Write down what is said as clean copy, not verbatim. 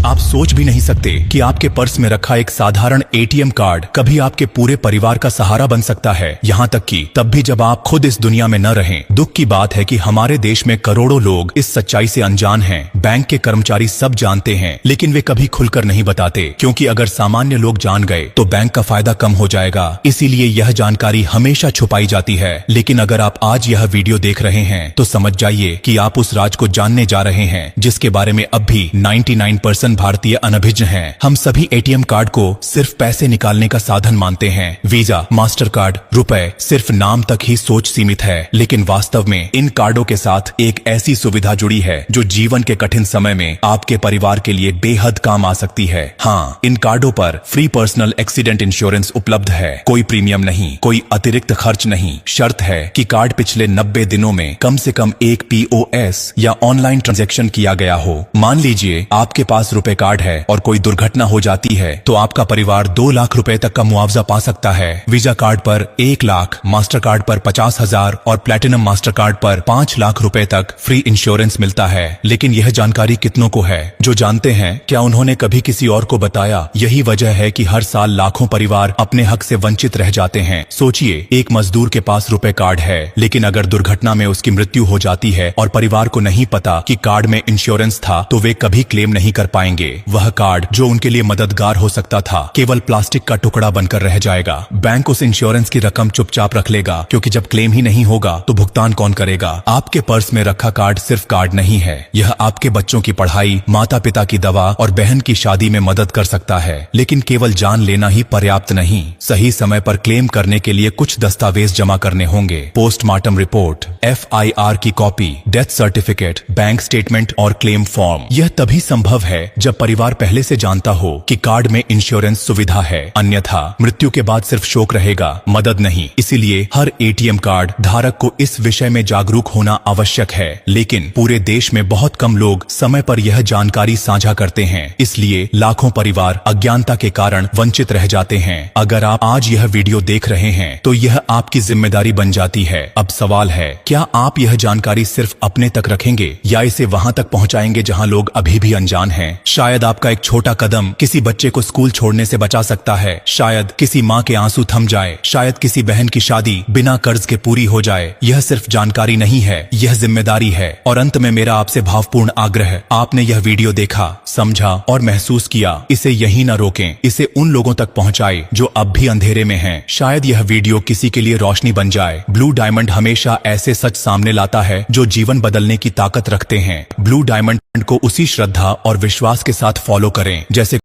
आप सोच भी नहीं सकते कि आपके पर्स में रखा एक साधारण एटीएम कार्ड कभी आपके पूरे परिवार का सहारा बन सकता है, यहाँ तक कि तब भी जब आप खुद इस दुनिया में न रहें। दुख की बात है कि हमारे देश में करोड़ों लोग इस सच्चाई से अनजान हैं। बैंक के कर्मचारी सब जानते हैं, लेकिन वे कभी खुलकर नहीं बताते, क्योंकि अगर सामान्य लोग जान गए तो बैंक का फायदा कम हो जाएगा। इसीलिए यह जानकारी हमेशा छुपाई जाती है। लेकिन अगर आप आज यह वीडियो देख रहे हैं तो समझ जाइए कि आप उस राज को जानने जा रहे हैं जिसके बारे में अब भी 99% भारतीय अनभिज्ञ हैं। हम सभी एटीएम कार्ड को सिर्फ पैसे निकालने का साधन मानते हैं। वीजा, मास्टर कार्ड, रुपए सिर्फ नाम तक ही सोच सीमित है, लेकिन वास्तव में इन कार्डों के साथ एक ऐसी सुविधा जुड़ी है जो जीवन के कठिन समय में आपके परिवार के लिए बेहद काम आ सकती है। हाँ, इन कार्डों पर फ्री पर्सनल एक्सीडेंट इंश्योरेंस उपलब्ध है। कोई प्रीमियम नहीं, कोई अतिरिक्त खर्च नहीं। शर्त है कि कार्ड पिछले 90 दिनों में कम से कम एक POS या ऑनलाइन ट्रांजैक्शन किया गया हो। मान लीजिए आपके पास रुपए कार्ड है और कोई दुर्घटना हो जाती है तो आपका परिवार 2 लाख रुपए तक का मुआवजा पा सकता है। वीजा कार्ड पर 1 लाख, मास्टर कार्ड पर 50,000 और प्लैटिनम मास्टर कार्ड पर 5 लाख रुपए तक फ्री इंश्योरेंस मिलता है। लेकिन यह जानकारी कितनों को है जो जानते हैं? क्या उन्होंने कभी किसी और को बताया? यही वजह है कि हर साल लाखों परिवार अपने हक से वंचित रह जाते हैं। सोचिए, एक मजदूर के पास रुपए कार्ड है, लेकिन अगर दुर्घटना में उसकी मृत्यु हो जाती है और परिवार को नहीं पता कि कार्ड में इंश्योरेंस था, तो वे कभी क्लेम नहीं कर पाएंगे। वह कार्ड जो उनके लिए मददगार हो सकता था केवल प्लास्टिक का टुकड़ा बनकर रह जाएगा। बैंक उस इंश्योरेंस की रकम चुपचाप रख लेगा, क्योंकि जब क्लेम ही नहीं होगा तो भुगतान कौन करेगा? आपके पर्स में रखा कार्ड सिर्फ कार्ड नहीं है, यह आपके बच्चों की पढ़ाई, माता पिता की दवा और बहन की शादी में मदद कर सकता है। लेकिन केवल जान लेना ही पर्याप्त नहीं, सही समय पर क्लेम करने के लिए कुछ दस्तावेज जमा करने होंगे। पोस्टमार्टम रिपोर्ट, FIR की copy, death certificate, bank statement और क्लेम फॉर्म। यह तभी संभव है जब परिवार पहले से जानता हो कि कार्ड में इंश्योरेंस सुविधा है, अन्यथा मृत्यु के बाद सिर्फ शोक रहेगा, मदद नहीं। इसीलिए हर एटीएम कार्ड धारक को इस विषय में जागरूक होना आवश्यक है। लेकिन पूरे देश में बहुत कम लोग समय पर यह जानकारी साझा करते हैं, इसलिए लाखों परिवार अज्ञानता के कारण वंचित रह जाते हैं। अगर आप आज यह वीडियो देख रहे हैं तो यह आपकी जिम्मेदारी बन जाती है। अब सवाल है, क्या आप यह जानकारी सिर्फ अपने तक रखेंगे या इसे वहां तक पहुंचाएंगे जहां लोग अभी भी अनजान हैं? शायद आपका एक छोटा कदम किसी बच्चे को स्कूल छोड़ने से बचा सकता है, शायद किसी माँ के आंसू थम जाए, शायद किसी बहन की शादी बिना कर्ज के पूरी हो जाए। यह सिर्फ जानकारी नहीं है, यह जिम्मेदारी है। और अंत में मेरा आपसे भावपूर्ण आग्रह, आपने यह वीडियो देखा, समझा और महसूस किया, इसे यहीं न रोकें, इसे उन लोगों तक पहुंचाएं जो अब भी अंधेरे में हैं। शायद यह वीडियो किसी के लिए रोशनी बन जाए। ब्लू डायमंड हमेशा ऐसे सच सामने लाता है जो जीवन बदलने की ताकत रखते हैं। ब्लू डायमंड को उसी श्रद्धा और विश्वास के साथ फॉलो करें जैसे